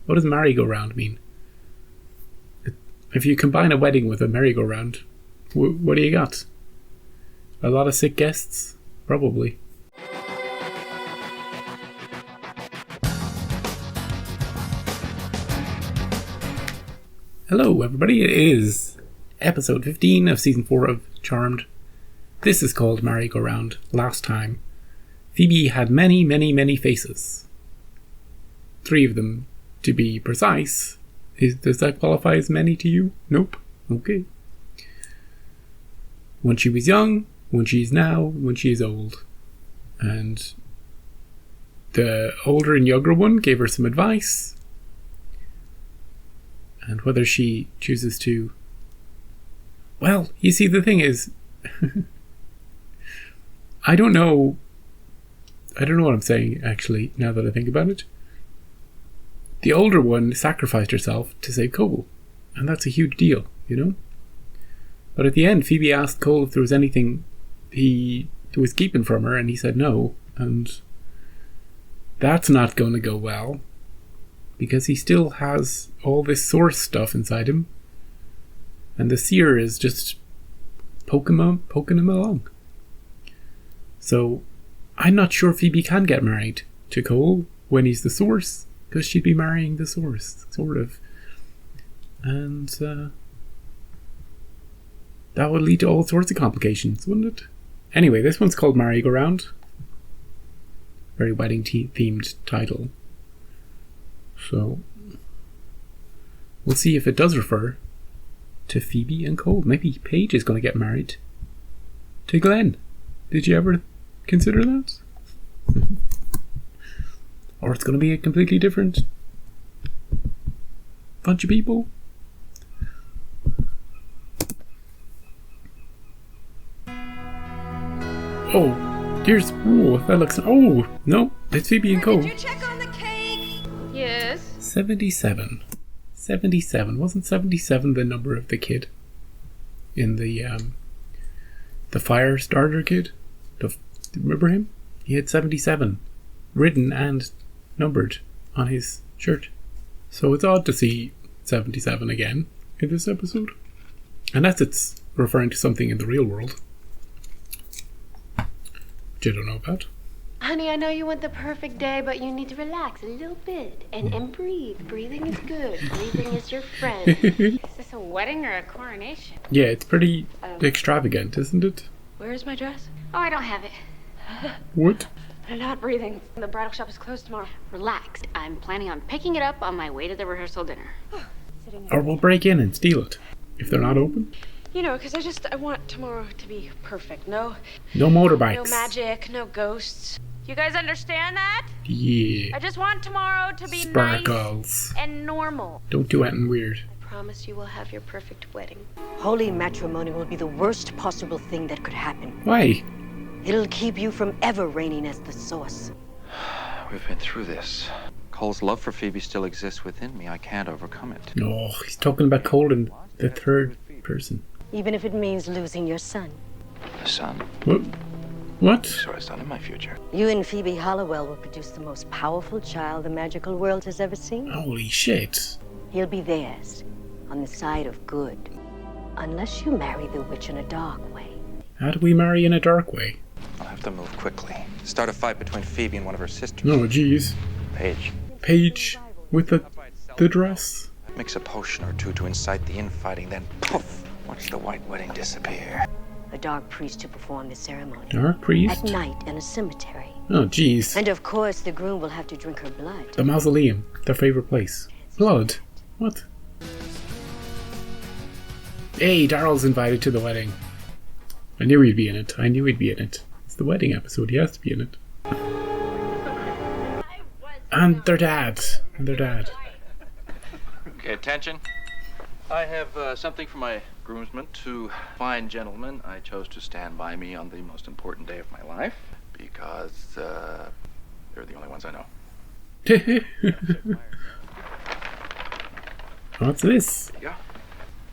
What does merry-go-round mean? If you combine a wedding with a merry-go-round, what do you got? A lot of sick guests? Probably. Hello everybody, it is episode 15 of season 4 of Charmed. This is called Merry-Go-Round. Last time, Phoebe had many, many, many faces. 3 of them, to be precise. Does that qualify as many to you? Nope. Okay. When she was young, when she is now, when she is old. And the older and younger one gave her some advice. And whether she chooses to... Well, you see, the thing is... I don't know what I'm saying, actually, now that I think about it. The older one sacrificed herself to save Cole. And that's a huge deal, you know? But at the end, Phoebe asked Cole if there was anything he was keeping from her, and he said no. And that's not going to go well. Because he still has all this source stuff inside him. And the seer is just poking him along. So, I'm not sure Phoebe can get married to Cole when he's the source. Because she'd be marrying the source, sort of. And that would lead to all sorts of complications, wouldn't it? Anyway, this one's called Merry-Go-Round. Very wedding themed title. So, we'll see if it does refer to Phoebe and Cole. Maybe Paige is going to get married to Glenn. Did you ever consider that? Or it's going to be a completely different bunch of people. Oh, here's... Oh, that looks... Oh, no, it's Phoebe and Cole. Did you check on the cake? Yes. 77. 77. Wasn't 77 the number of the kid? In the fire starter kid? Remember him? He had 77. Written and numbered on his shirt. So it's odd to see 77 again in this episode. Unless it's referring to something in the real world. Which I don't know about. Honey, I know you want the perfect day, but you need to relax a little bit and breathe. Breathing is good. Breathing is your friend. Is this a wedding or a coronation? Yeah, it's pretty extravagant, isn't it? Where's my dress? Oh, I don't have it. What? I'm not breathing. The bridal shop is closed tomorrow. Relax. I'm planning on picking it up on my way to the rehearsal dinner. Or we'll break in and steal it. If they're not open. You know, because I want tomorrow to be perfect. No motorbikes. No magic, no ghosts. You guys understand that? Yeah. I just want tomorrow to be Sparkles. nice and normal. Don't do anything weird. I promise you will have your perfect wedding. Holy matrimony will be the worst possible thing that could happen. Why? It'll keep you from ever reigning as the source. We've been through this. Cole's love for Phoebe still exists within me. I can't overcome it. No, he's talking about Cole in the third person. Even if it means losing your son. The son. What? Saw a son in my future. You and Phoebe Hollowell will produce the most powerful child the magical world has ever seen. Holy shit. He'll be theirs, on the side of good. Unless you marry the witch in a dark way. How do we marry in a dark way? I'll have to move quickly. Start a fight between Phoebe and one of her sisters. Oh, jeez. Paige. Paige with the dress. Mix a potion or two to incite the infighting, then poof! Watch the white wedding disappear. A dark priest to perform the ceremony. Dark priest? At night in a cemetery. Oh, jeez. And of course, the groom will have to drink her blood. The mausoleum. Their favorite place. Blood? What? Hey, Daryl's invited to the wedding. I knew he'd be in it. It's the wedding episode. He has to be in it. And their dad. Okay, attention. I have something for my groomsmen. 2 fine gentlemen I chose to stand by me on the most important day of my life. Because they're the only ones I know. What's this? Yeah.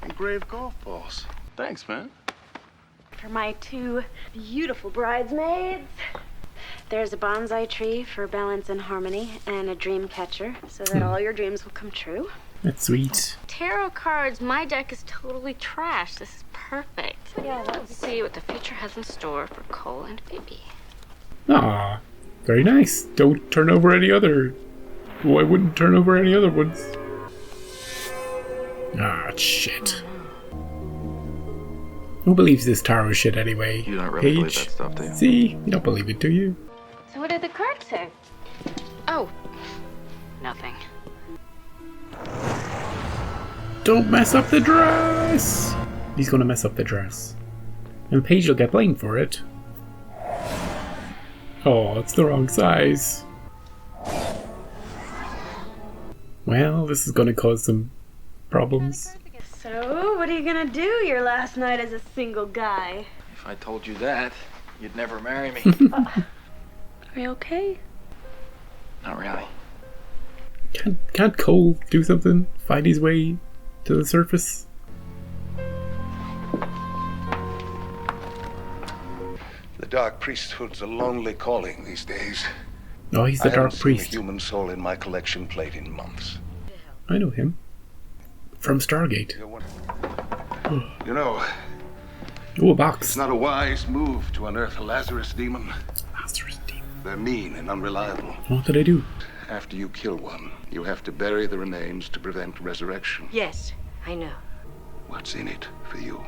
Engraved golf balls. Thanks, man. For my 2 beautiful bridesmaids, There's a bonsai tree for balance and harmony, and a dream catcher so that all your dreams will come true. That's sweet. Tarot cards. My deck is totally trash. This is perfect. Yeah, Let's see what the future has in store for Cole and Phoebe. Ah, very nice. Don't turn over any other. Well, I wouldn't turn over any other ones. Ah, shit. Who believes this tarot shit anyway? You don't really believe Paige? that stuff, do you? See? You don't believe it, do you? So what did the card say? Oh, nothing. Don't mess up the dress! He's gonna mess up the dress. And Paige will get blamed for it. Oh, it's the wrong size. Well, this is gonna cause some problems. So, what are you gonna do your last night as a single guy? If I told you that, you'd never marry me. Are you okay? Not really. Can't Cole do something? Find his way to the surface? The Dark Priesthood's a lonely calling these days. Oh, he's the I Dark haven't Priest. seen a human soul in my collection plate in months. I know him. From Stargate. You're one- You know, Oh, a it's box. not a wise move to unearth a Lazarus demon. Lazarus demon. They're mean and unreliable. What did I do? After you kill one, you have to bury the remains to prevent resurrection. Yes, I know. What's in it for you?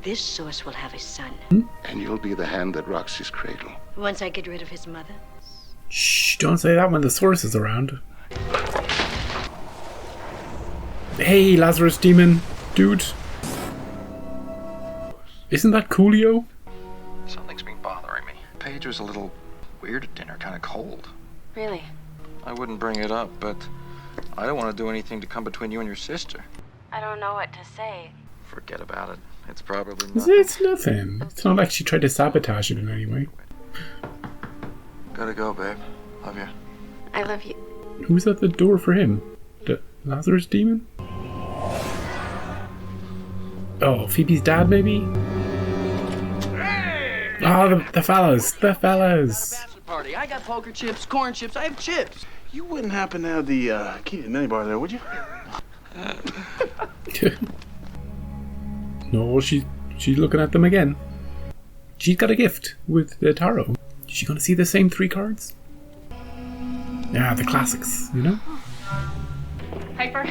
This source will have a son. And you'll be the hand that rocks his cradle. Once I get rid of his mother. Shh, don't say that when the source is around. Hey, Lazarus demon, dude. Isn't that Coolio? Something's been bothering me. Paige was a little weird at dinner, kind of cold. Really? I wouldn't bring it up, but I don't want to do anything to come between you and your sister. I don't know what to say. Forget about it. It's probably nothing. It's nothing. It's not like she tried to sabotage it in any way. Gotta go, babe. Love you. I love you. Who's at the door for him? The Lazarus demon? Oh, Phoebe's dad, maybe? Oh, the fellas. The fellas. Bachelor party. I got poker chips, corn chips. I have chips. You wouldn't happen to have the key to the minibar there, would you? No, she's looking at them again. She's got a gift with the tarot. Is she gonna see the same 3 cards? Yeah, the classics, you know? Piper,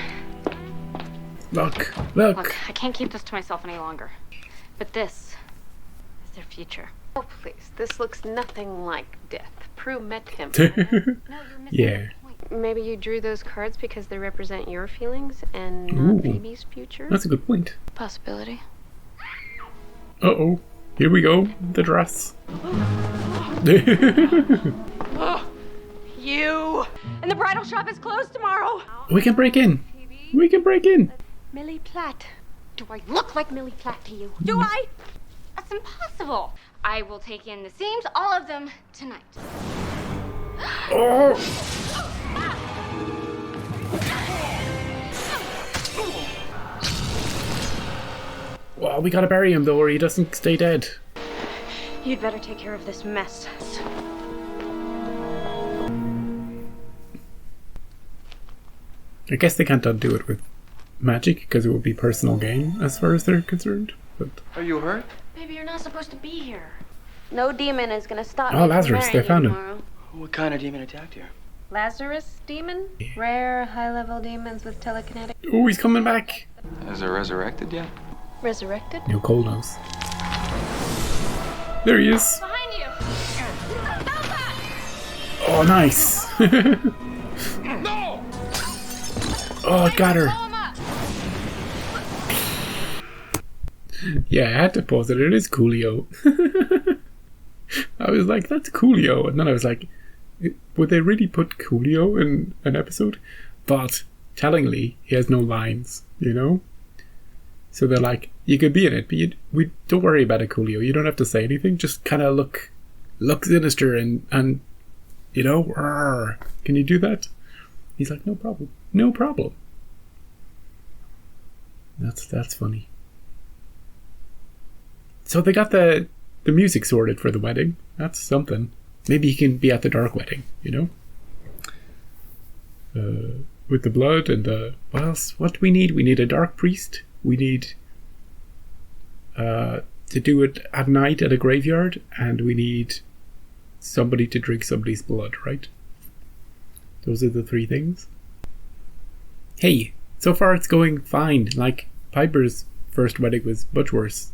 Look. look, I can't keep this to myself any longer. But this is their future. Oh, please. This looks nothing like death. Prue met him. No, you're missing Yeah. the point. Maybe you drew those cards because they represent your feelings and Ooh. not Phoebe's future? That's a good point. Possibility. Uh-oh. Here we go. The dress. You! And the bridal shop is closed tomorrow! We can break in. We can break in. Millie Platt. Do I look like Millie Platt to you? Do I? That's impossible. I will take in the seams, all of them, tonight. Oh! Well, we gotta bury him though, or he doesn't stay dead. You'd better take care of this mess. I guess they can't undo it with magic because it would be personal gain as far as they're concerned. But Are you hurt? Baby, you're not supposed to be here. No demon is gonna stop Oh, me from Lazarus, marrying they you found him. tomorrow. What kind of demon attacked you? Lazarus demon? Rare, high-level demons with telekinetic. oh, he's coming back. Is it resurrected yet? Resurrected? No, Cole knows. There he is. Behind you! Oh, nice. No! Oh, it got her. Blow him up! Yeah, I had to pause it. It is Coolio. I was like, that's Coolio. And then I was like, would they really put Coolio in an episode? But tellingly, he has no lines, you know? So they're like, you could be in it, but we don't worry about it, Coolio. You don't have to say anything. Just kind of look sinister and you know, "Rrr. Can you do that?" He's like, no problem. No problem. That's funny. So they got the music sorted for the wedding. That's something. Maybe he can be at the dark wedding, you know? With the blood and the... What else? What do we need? We need a dark priest. We need to do it at night at a graveyard. And we need somebody to drink somebody's blood, right? Those are the 3 things. Hey, so far it's going fine. Like, Piper's first wedding was much worse.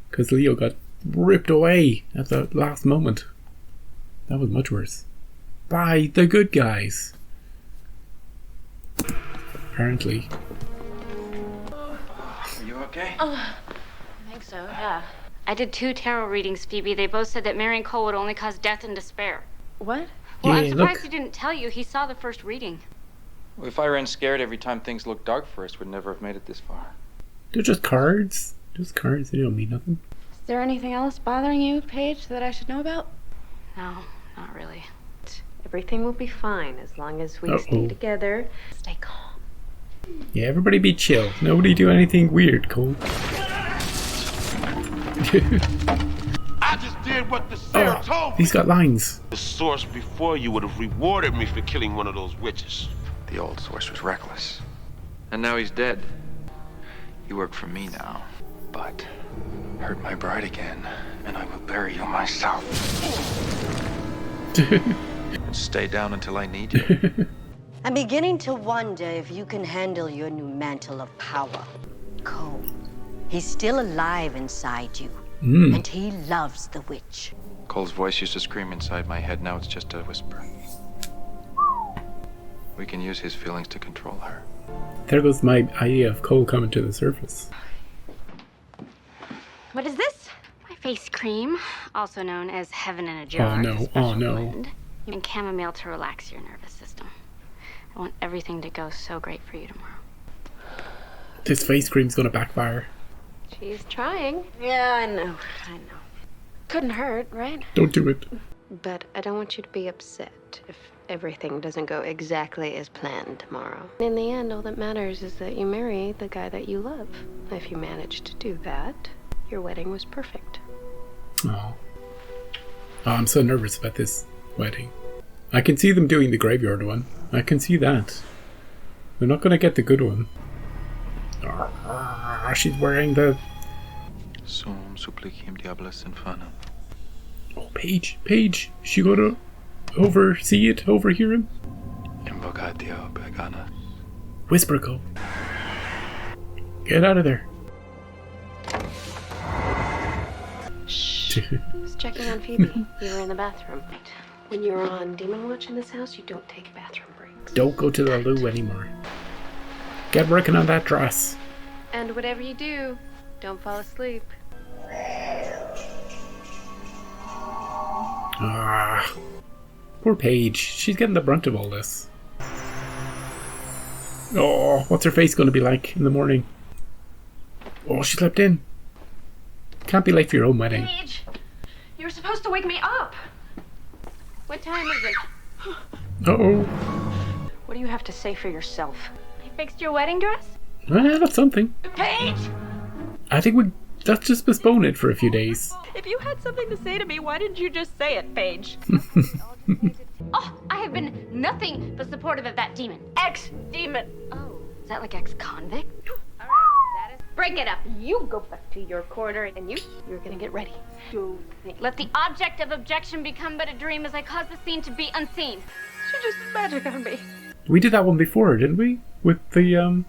Because Leo got ripped away at the last moment. That was much worse. By the good guys. Apparently. Are you okay? I think so, yeah. I did 2 tarot readings, Phoebe. They both said that marrying Cole would only cause death and despair. What? Well, I'm Yeah, surprised look. he didn't tell you. He saw the first reading. Well, if I ran scared every time things looked dark for us, we'd never have made it this far. They're just cards. Just cards. They don't mean nothing. Is there anything else bothering you, Paige, that I should know about? No, not really. Everything will be fine as long as we stay together. Stay calm. Yeah, everybody be chill. Nobody do anything weird, Cole. I just did what the Sarah told me. He's got lines. The source before you would have rewarded me for killing one of those witches. The old source was reckless. And now he's dead. You work for me now. But hurt my bride again, and I will bury you myself. And stay down until I need you. I'm beginning to wonder if you can handle your new mantle of power. Cole, he's still alive inside you. And he loves the witch. Cole's voice used to scream inside my head. Now it's just a whisper. We can use his feelings to control her. There goes my idea of Cole coming to the surface. What is this? My face cream, also known as Heaven in a Jar. Oh, no. It's a special Oh, no. blend. And chamomile to relax your nervous system. I want everything to go so great for you tomorrow. This face cream's gonna backfire. She's trying. Yeah, I know. Couldn't hurt, right? Don't do it. But I don't want you to be upset if everything doesn't go exactly as planned tomorrow. In the end, all that matters is that you marry the guy that you love. If you manage to do that, your wedding was perfect. Oh, I'm so nervous about this wedding. I can see them doing the graveyard one. I can see that. They're not gonna get the good one. She's wearing the... Sum supplicim diabolus infernum. Oh, Paige. She gonna oversee it, overhear him? Invocatio pagana. Whisper, Cole. Get out of there. Shh. I was checking on Phoebe. You were in the bathroom. When you're on Demon Watch in this house, you don't take bathroom breaks. Don't go to the loo anymore. Get working on that dress. And whatever you do, don't fall asleep. Poor Paige. She's getting the brunt of all this. Oh, what's her face going to be like in the morning? Oh, she slept in. Can't be late for your own wedding. Paige, you were supposed to wake me up. What time is it? Uh-oh. What do you have to say for yourself? I fixed your wedding dress? Well, that's something. Paige! I think let's just postpone it for a few days. If you had something to say to me, why didn't you just say it, Paige? Oh, I have been nothing but supportive of that demon. Ex-demon. Oh, is that like ex-convict? All right, that is... Break it up. You go back to your corner, and you're gonna get ready. Let the object of objection become but a dream as I cause the scene to be unseen. She just magic on me. We did that one before, didn't we? With the,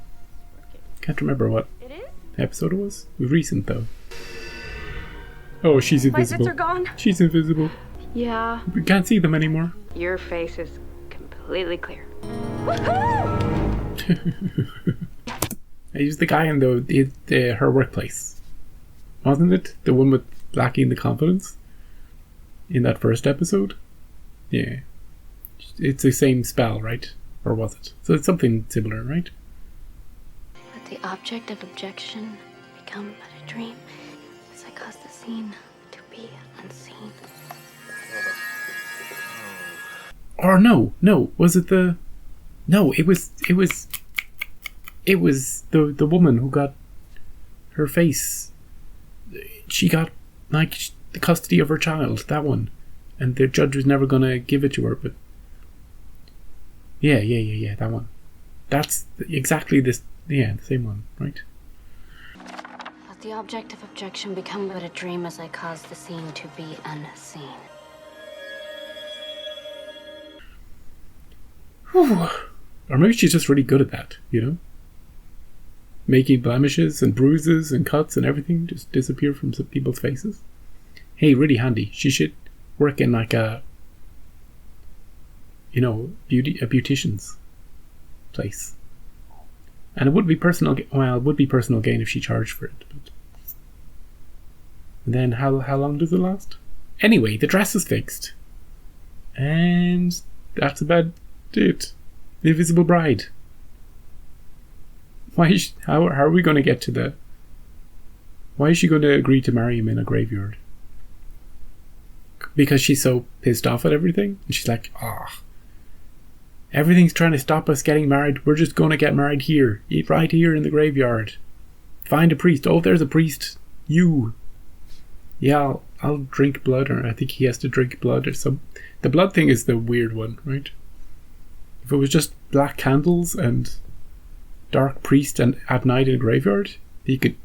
can't remember what It is? episode it was. Recent, though. Oh, she's My zits invisible. are gone. She's invisible. Yeah, We can't see them anymore. your face is completely clear. I used the guy in her workplace. Wasn't it? The one with lacking the confidence? In that first episode? Yeah. It's the same spell, right? Or was it? So it's something similar, right? Let the object of objection become but a dream as I cause the scene to be unseen. Or no. Was it the... No, it was the woman who got her face. She got, like, the custody of her child. That one. and the judge was never going to give it to her. But yeah, that one. That's exactly this. Yeah, the same one, right? Let the object of objection become but a dream as I cause the scene to be unseen. Whew. Or maybe she's just really good at that, you know? Making blemishes and bruises and cuts and everything just disappear from some people's faces. Hey, really handy. She should work in like a, you know, a beautician's place. And it would be personal. Well, it would be personal gain if she charged for it. But and then how long does it last? Anyway, the dress is fixed, and that's about it. The Invisible Bride. How are we going to get to the? Why is she going to agree to marry him in a graveyard? Because she's so pissed off at everything, and she's like, everything's trying to stop us getting married. We're just going to get married here, right here in the graveyard. Find a priest. Oh, there's a priest. You. Yeah, I'll drink blood, or I think he has to drink blood or some. The blood thing is the weird one, right? If it was just black candles and dark priest and at night in a graveyard,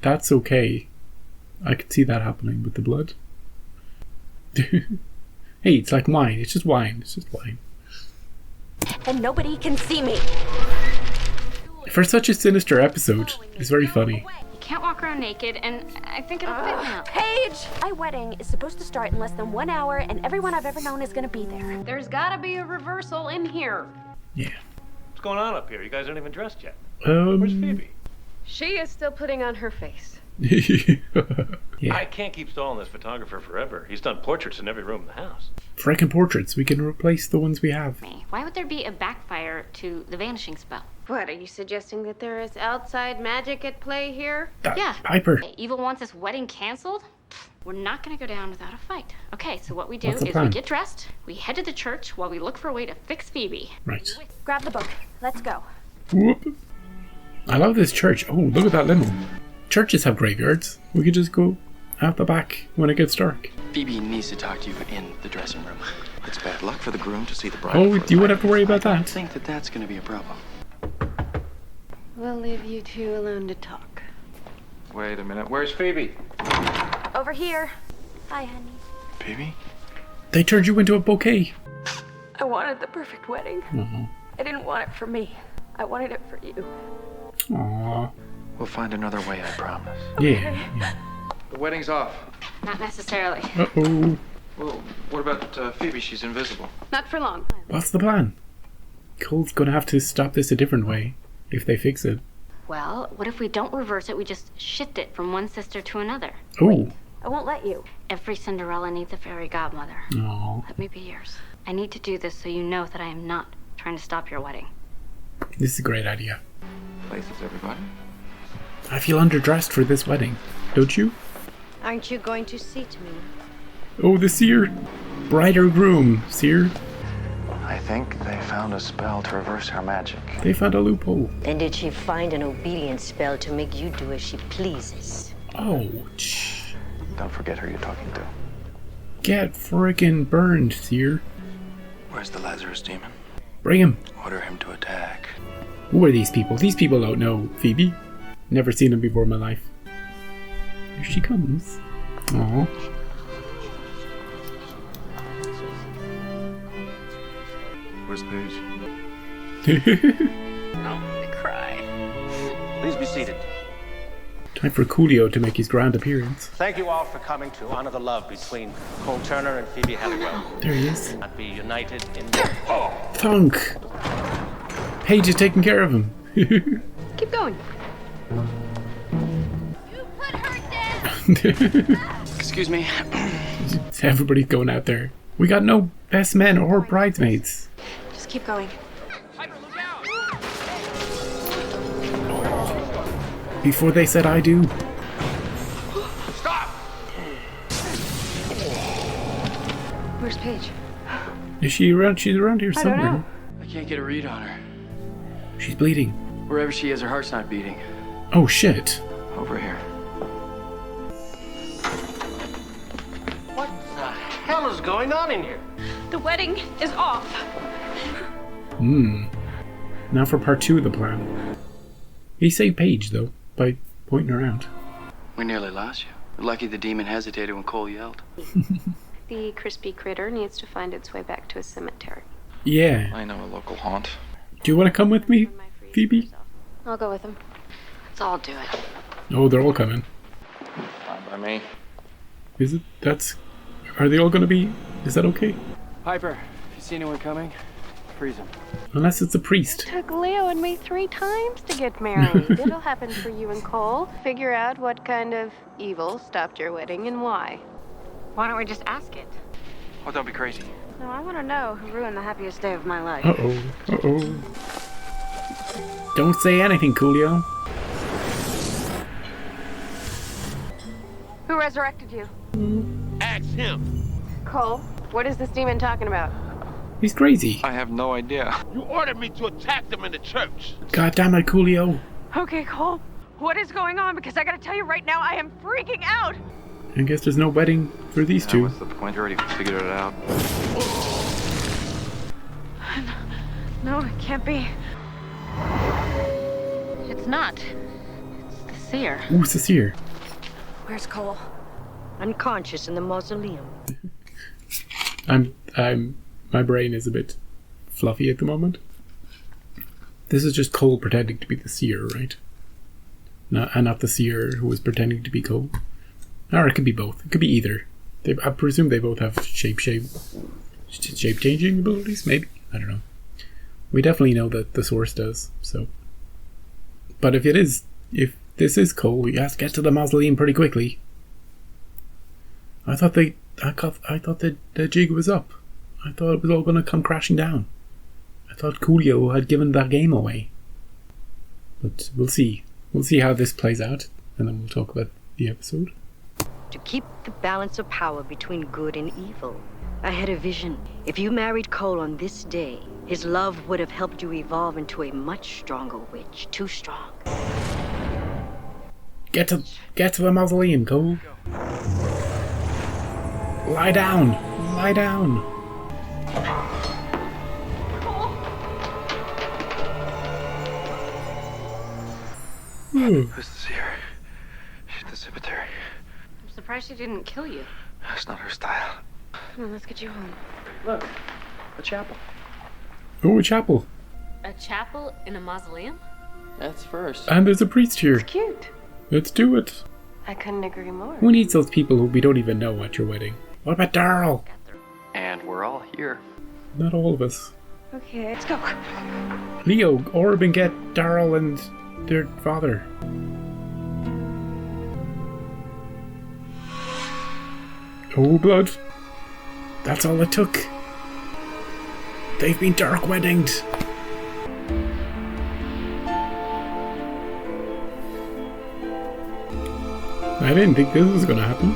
that's okay. I could see that happening with the blood. Hey, it's like wine. It's just wine. And nobody can see me. For such a sinister episode, it's very funny. You can't walk around naked, and I think it'll fit now. Paige! My wedding is supposed to start in less than 1 hour, and everyone I've ever known is gonna be there. There's gotta be a reversal in here. Yeah. What's going on up here? You guys aren't even dressed yet. Where's Phoebe? She is still putting on her face. Yeah. I can't keep stalling this photographer forever. He's done portraits in every room in the house. Frickin' portraits. We can replace the ones we have. Why would there be a backfire to the vanishing spell? What, are you suggesting that there is outside magic at play here? Yeah. Piper. Evil wants this wedding canceled? We're not gonna go down without a fight. Okay, so what we do What's the is plan? we get dressed, we head to the church while we look for a way to fix Phoebe. Right. Grab the book. Let's go. Whoop. I love this church. Oh, look at that limo. Churches have graveyards. We could just go out the back when it gets dark. Phoebe needs to talk to you in the dressing room. It's bad luck for the groom to see the bride. Oh, before you the would have to worry about I that. think that's going to be a problem. We'll leave you two alone to talk. Wait a minute. Where's Phoebe? Over here. Bye, honey. Phoebe? They turned you into a bouquet. I wanted the perfect wedding. Aww. I didn't want it for me. I wanted it for you. Aww. We'll find another way, I promise. Yeah. The wedding's off. Not necessarily. Uh-oh. Well, what about Phoebe? She's invisible. Not for long. What's the plan? Cole's gonna have to stop this a different way if they fix it. Well, what if we don't reverse it, we just shift it from one sister to another? Oh. I won't let you. Every Cinderella needs a fairy godmother. Aww. Let me be yours. I need to do this so you know that I am not trying to stop your wedding. This is a great idea. Places, everybody. I feel underdressed for this wedding, don't you? Aren't you going to seat me? Oh, the seer. Bride or groom, seer. I think they found a spell to reverse her magic. They found a loophole. And did she find an obedience spell to make you do as she pleases? Oh, Don't forget who you're talking to. get frickin' burned, seer. Where's the Lazarus demon? Bring him. Order him to attack. Who are these people? These people don't know Phoebe. Never seen them before in my life. Here she comes. Aww. Where's Paige? I'm gonna cry. Please be seated. Time for Coolio to make his grand appearance. Thank you all for coming to honor the love between Cole Turner and Phoebe Halliwell. There he is. Not be united in Thunk! Paige is taking care of him. Keep going. Excuse me. Everybody's going out there. We got no best men or bridesmaids. Just keep going. Before they said I do. Stop! Where's Paige? Is she around? She's around here I don't somewhere. know. I can't get a read on her. She's bleeding. Wherever she is, her heart's not beating. Oh shit. Over here. What the hell is going on in here? The wedding is off. Now for part 2 of the plan. He saved Paige, though, by pointing her out. We nearly lost you. Lucky the demon hesitated when Cole yelled. The crispy critter needs to find its way back to a cemetery. Yeah. I know a local haunt. Do you want to come with me, Phoebe? I'll go with him. Let's all do it. Oh, they're all coming. Fine by me. Is it? Are they all going to be... Is that okay? Piper, if you see anyone coming, freeze them. Unless it's a priest. Took Leo and me 3 times to get married. It'll happen for you and Cole. Figure out what kind of evil stopped your wedding and why. Why don't we just ask it? Oh, don't be crazy. No, I want to know who ruined the happiest day of my life. Uh-oh. Don't say anything, Coolio. Who resurrected you? Ask him. Cole, what is this demon talking about? He's crazy. I have no idea. You ordered me to attack them in the church. God damn it, Coolio. Okay, Cole. What is going on? Because I gotta tell you right now, I am freaking out. I guess there's no wedding for these two. What's the point? You already figured it out. No, it can't be. It's not. It's the seer. Ooh, it's a seer. Where's Cole? Unconscious in the mausoleum. My brain is a bit fluffy at the moment. This is just Cole pretending to be the seer, right? And not the seer who was pretending to be Cole. Or it could be both. It could be either. I presume they both have shape-changing abilities, maybe? I don't know. We definitely know that the Source does, so... But if this is Cole, we have to get to the mausoleum pretty quickly. I thought the jig was up. I thought it was all going to come crashing down. I thought Coolio had given that game away. But we'll see. We'll see how this plays out, and then we'll talk about the episode. To keep the balance of power between good and evil. I had a vision. If you married Cole on this day, his love would have helped you evolve into a much stronger witch. Too strong. Get to the mausoleum, Cole. Lie down. Lie down. Who's the seer? She's at the cemetery. I'm surprised she didn't kill you. That's not her style. Come on, let's get you home. Look, a chapel. Oh, a chapel. A chapel in a mausoleum? That's first. And there's a priest here. It's cute. Let's do it. I couldn't agree more. Who needs those people who we don't even know at your wedding? What about Darryl? And we're all here. Not all of us. Okay, let's go. Leo, Orb and get Darryl and their father. Oh, blood. That's all it took. They've been dark weddinged. I didn't think this was gonna happen.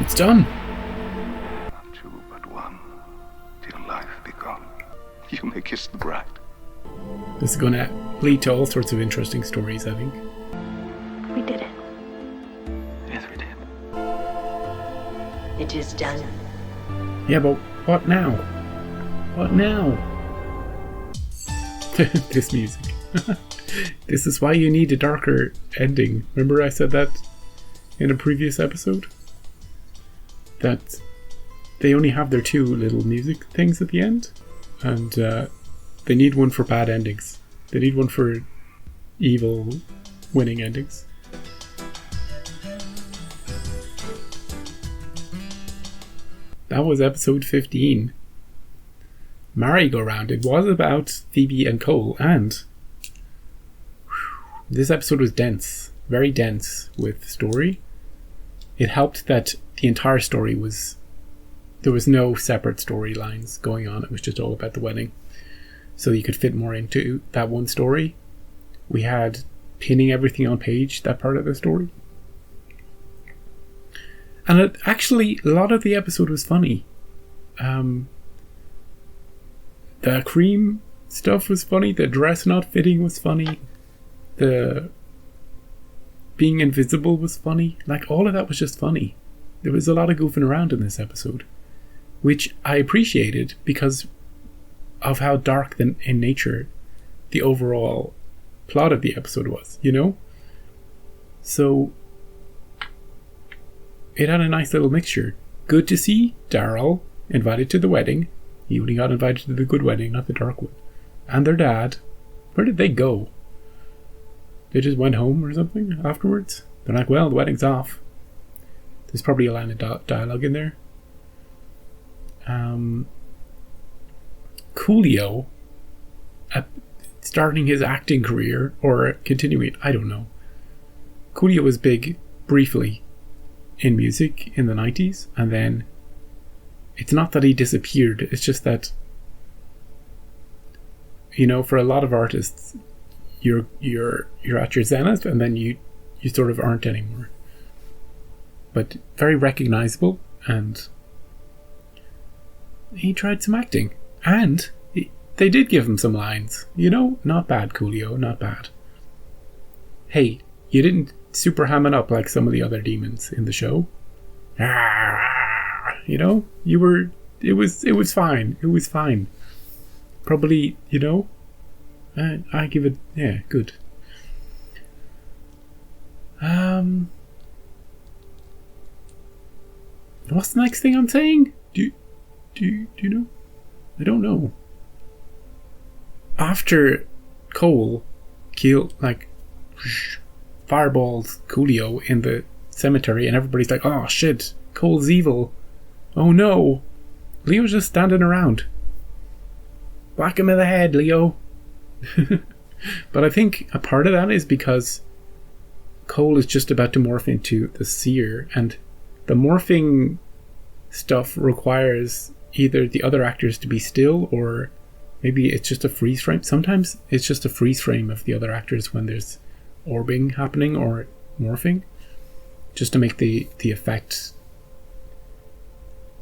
It's done. Not two, but one, till life be gone. You may kiss the bride. This is gonna lead to all sorts of interesting stories, I think. We did it. Yes, we did. It is done. Yeah, but what now? What now? This music. This is why you need a darker ending. Remember I said that in a previous episode? That they only have their 2 little music things at the end. And they need one for bad endings. They need one for evil winning endings. That was episode 15. Merry-Go-Round. It was about Phoebe and Cole, and this episode was dense, very dense with story. It helped that the entire story there was no separate storylines going on. It was just all about the wedding, so you could fit more into that one story. We had pinning everything on Paige, that part of the story. And actually, a lot of the episode was funny. The cream stuff was funny. The dress not fitting was funny. The being invisible was funny. Like, all of that was just funny. There was a lot of goofing around in this episode, which I appreciated because of how dark in nature the overall plot of the episode was, you know? So it had a nice little mixture. Good to see Daryl invited to the wedding. He only got invited to the good wedding, not the dark one. And their dad. Where did they go? They just went home or something afterwards? They're like, well, the wedding's off. There's probably a line of dialogue in there. Coolio, starting his acting career, or continuing, I don't know. Coolio was big, briefly, in music in the 90s, and then it's not that he disappeared, it's just that, you know, for a lot of artists, you're at your zenith, and then you sort of aren't anymore. But very recognizable, and he tried some acting, and they did give him some lines, you know. Not bad, Coolio, not bad. Hey, you didn't super ham it up like some of the other demons in the show. You know, you were. It was fine. It was fine. Probably, you know. I give it, yeah, good. What's the next thing I'm saying? Do you know? I don't know. After Cole fireballs Coolio in the cemetery, and everybody's like, oh shit, Cole's evil. Oh no, Leo's just standing around. Whack him in the head, Leo. But I think a part of that is because Cole is just about to morph into the Seer, and the morphing stuff requires either the other actors to be still, or maybe it's just a freeze frame. Sometimes it's just a freeze frame of the other actors when there's orbing happening or morphing, just to make the effect,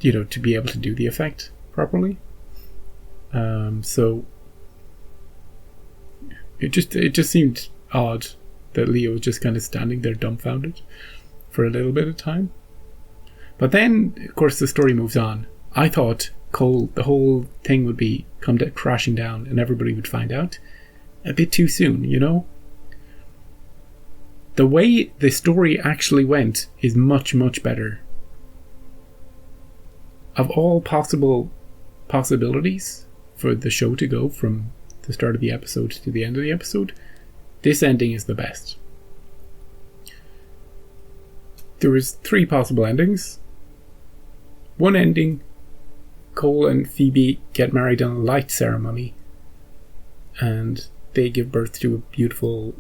you know, to be able to do the effect properly. So it just seemed odd that Leo was just kind of standing there dumbfounded for a little bit of time. But then, of course, the story moves on. I thought Cole, the whole thing would come crashing down and everybody would find out a bit too soon, you know? The way the story actually went is much, much better. Of all possible possibilities for the show to go from the start of the episode to the end of the episode, this ending is the best. There was 3 possible endings. One ending, Cole and Phoebe get married on a light ceremony, and they give birth to a beautiful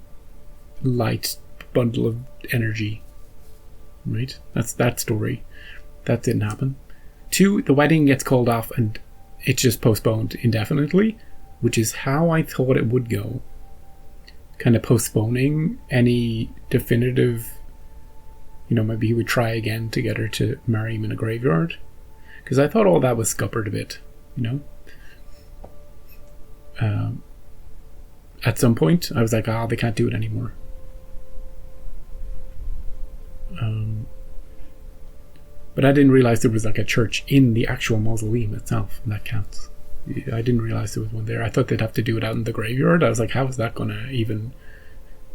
light bundle of energy. Right? That's that story. That didn't happen. 2, the wedding gets called off and it's just postponed indefinitely, which is how I thought it would go. Kind of postponing any definitive, you know, maybe he would try again to get her to marry him in a graveyard. Because I thought all that was scuppered a bit, you know. At some point, I was like, they can't do it anymore. But I didn't realize there was like a church in the actual mausoleum itself, and that counts. I didn't realize there was one there. I thought they'd have to do it out in the graveyard. I was like, how is that going to even...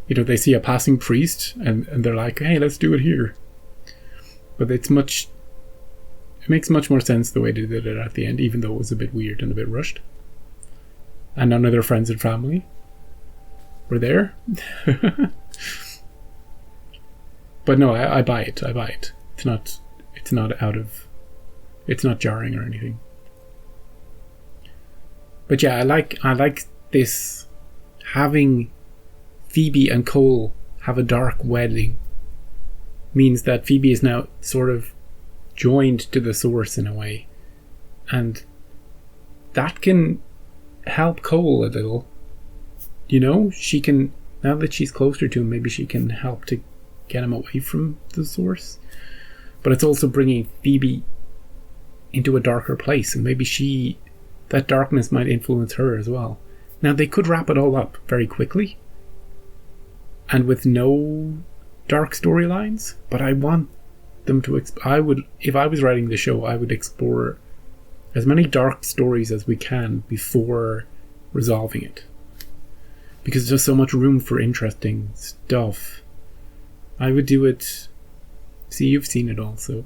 You know, they see a passing priest, and they're like, hey, let's do it here. But it makes much more sense the way they did it at the end, even though it was a bit weird and a bit rushed. And none of their friends and family were there. But no, I buy it. I buy it. It's not jarring or anything. But yeah, I like this, having Phoebe and Cole have a dark wedding means that Phoebe is now sort of joined to the source in a way, and that can help Cole a little, you know. She can, now that she's closer to him, maybe she can help to get him away from the source. But it's also bringing Phoebe into a darker place, and maybe that darkness might influence her as well. Now they could wrap it all up very quickly and with no dark storylines, but I want them to. If I was writing the show, I would explore as many dark stories as we can before resolving it, because there's so much room for interesting stuff. I would do it. See, you've seen it all, so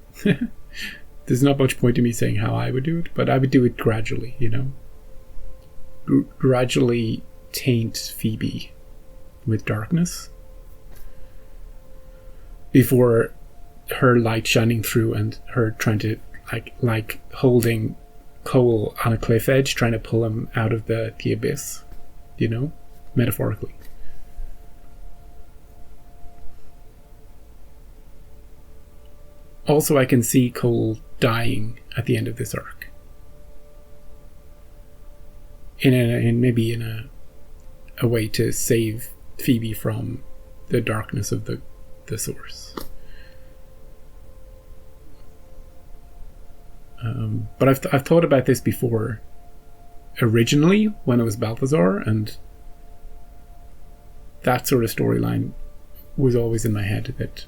there's not much point in me saying how I would do it, but I would do it gradually, you know? Gradually taint Phoebe with darkness before her light shining through and her trying to, like holding Cole on a cliff edge, trying to pull him out of the abyss, you know? Metaphorically. Also, I can see Cole dying at the end of this arc. Maybe in a way to save Phoebe from the darkness of the source. But I've thought about this before. Originally, when it was Balthazar, and that sort of storyline was always in my head, that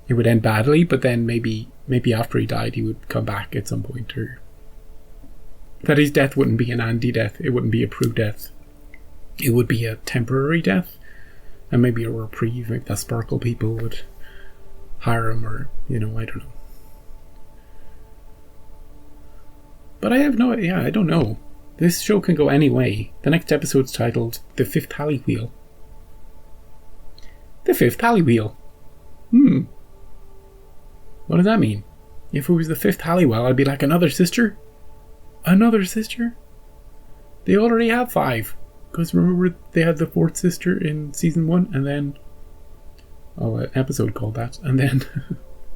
it would end badly, but then maybe after he died he would come back at some point, or that his death wouldn't be an Andy death, it wouldn't be a Prue death, it would be a temporary death, and maybe a reprieve. Maybe the Sparkle people would hire him, or, you know, I don't know. But I don't know. This show can go any way. The next episode's titled The Fifth Halley Wheel. The Fifth Halley Wheel. What does that mean? If it was the fifth Halliwell, I'd be like, another sister? Another sister? They already have 5. Because remember, they had the 4th sister in season 1, and then... an episode called that. And then...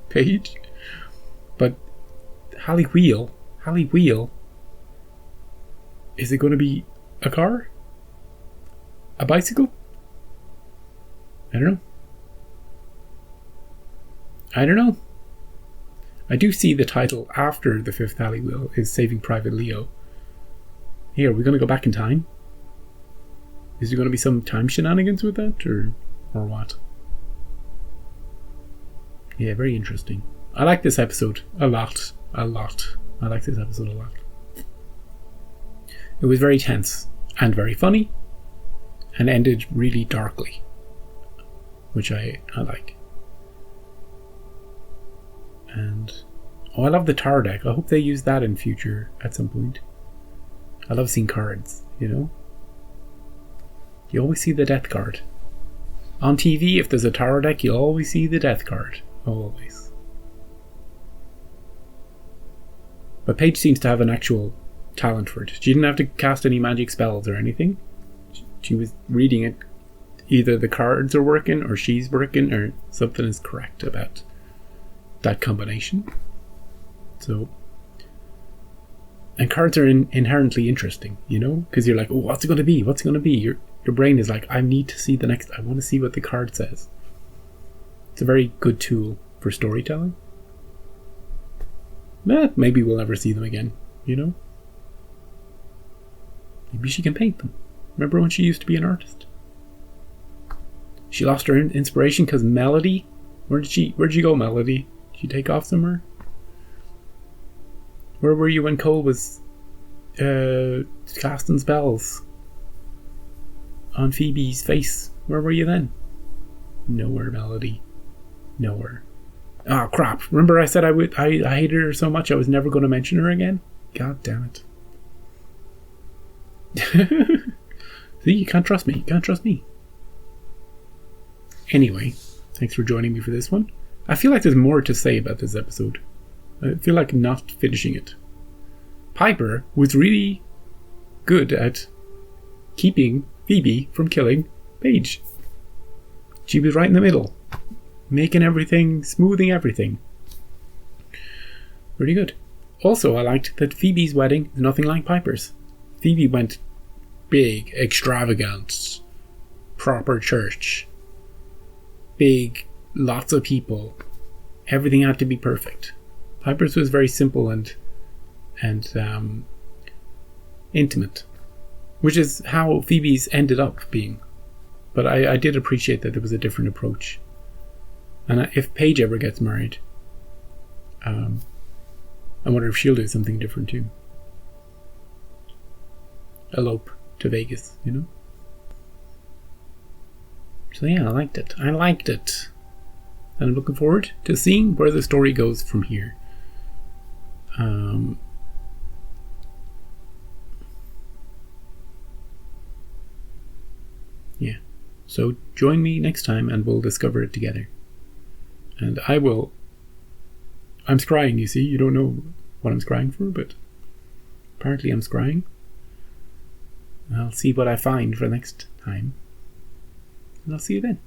Paige? But... Halley Wheel? Is it going to be a car? A bicycle? I don't know. I do see the title after the fifth Halley Wheel is Saving Private Leo. Here, are we going to go back in time? Is there going to be some time shenanigans with that, or what? Yeah, very interesting. I like this episode a lot. I like this episode a lot. It was very tense and very funny, and ended really darkly, which I like. And I love the tower deck. I hope they use that in future at some point. I love seeing cards, you know? You always see the death card. On TV, if there's a tower deck, you'll always see the death card. Always. But Paige seems to have an actual talent for it. She didn't have to cast any magic spells or anything. She was reading it. Either the cards are working, or she's working, or something is correct about that combination. So, and cards are inherently interesting, you know, because you're like, oh, what's it going to be? What's it going to be? Your brain is like, I need to see the next. I want to see what the card says. It's a very good tool for storytelling. Maybe we'll never see them again, you know. Maybe she can paint them. Remember when she used to be an artist? She lost her inspiration because Melody. Where'd she go, Melody? Did she take off somewhere? Where were you when Cole was casting spells on Phoebe's face? Where were you then? Nowhere, Melody. Nowhere. Oh crap! Remember I said I hated her so much I was never going to mention her again? God damn it. See, you can't trust me. You can't trust me. Anyway, thanks for joining me for this one. I feel like there's more to say about this episode. I feel like not finishing it. Piper was really good at keeping Phoebe from killing Paige. She was right in the middle, making everything, smoothing everything. Pretty good. Also, I liked that Phoebe's wedding is nothing like Piper's. Phoebe went big, extravagant, proper church. Big, lots of people. Everything had to be perfect. Piper's was very simple and intimate, which is how Phoebe's ended up being. But I did appreciate that there was a different approach. And if Paige ever gets married, I wonder if she'll do something different too. Elope to Vegas, you know? So yeah, I liked it. And I'm looking forward to seeing where the story goes from here. Yeah. So join me next time and we'll discover it together. And I'm scrying, you see. You don't know what I'm scrying for, but apparently I'm scrying. I'll see what I find for next time. And I'll see you then.